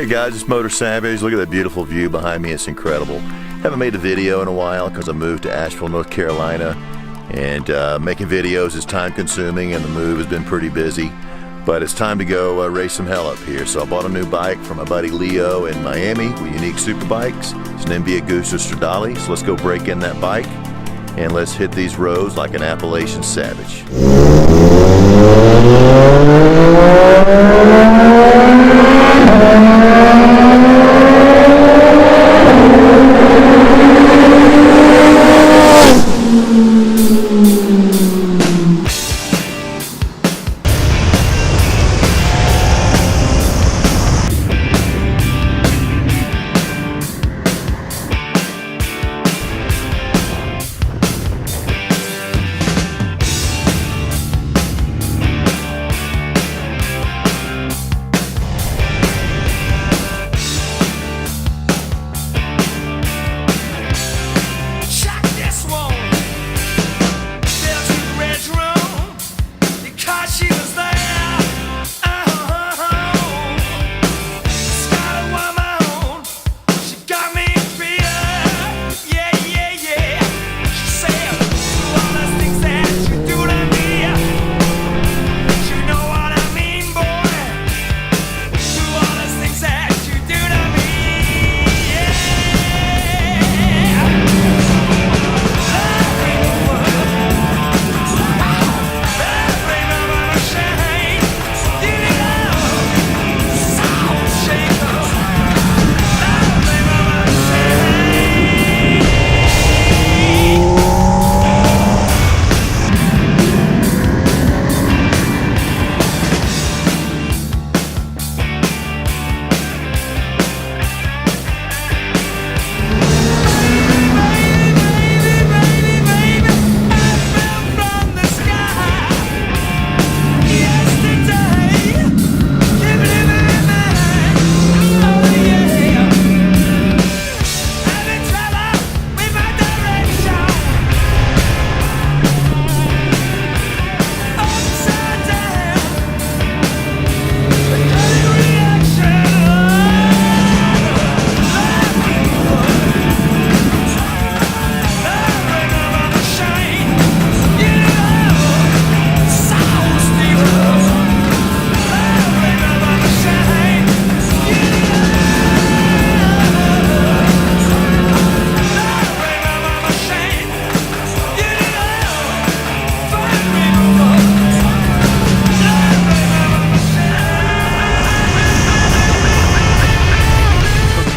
Hey guys, it's Motor Savage. Look at that beautiful view behind me. It's incredible. Haven't made a video in a while because I moved to Asheville, North Carolina, and making videos is time consuming and the move has been pretty busy. But it's time to go race some hell up here. So I bought a new bike from my buddy Leo in Miami with Unique Super Bikes. It's an MV Agusta Stradale. So let's go break in that bike and let's hit these roads like an Appalachian savage.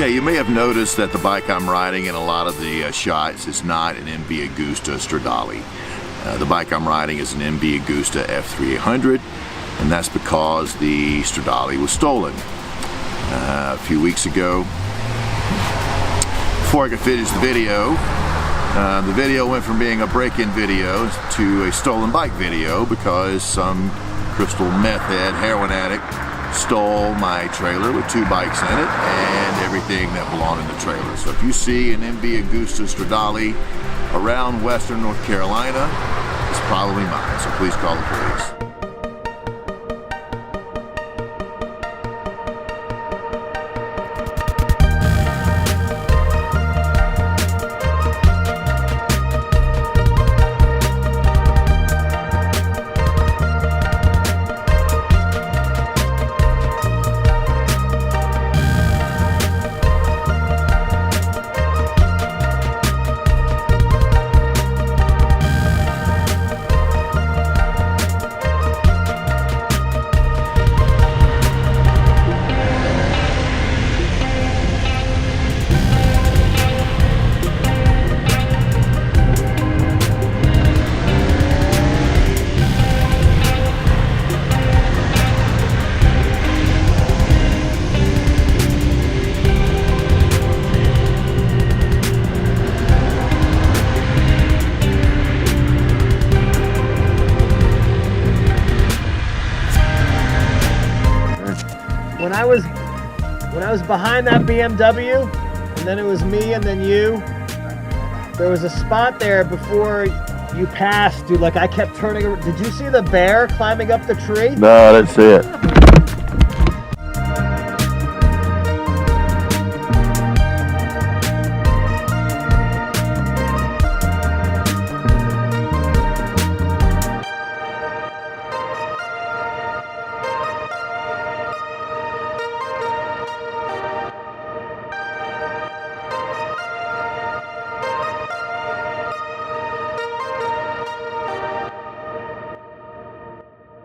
You may have noticed that the bike I'm riding in a lot of the shots is not an MV Agusta Stradale. The bike I'm riding is an MV Agusta F3800, and that's because the Stradale was stolen a few weeks ago. Before I could finish the video went from being a break-in video to a stolen bike video because some crystal meth head heroin addict stole my trailer with 2 bikes in it and everything that belonged in the trailer. So if you see an MV Agusta Stradale around western North Carolina, it's probably mine, so please call the police. When I was behind that BMW, and then it was me and then you, there was a spot there before you passed, dude. Like I kept turning around. Did you see the bear climbing up the tree? No, I didn't see it.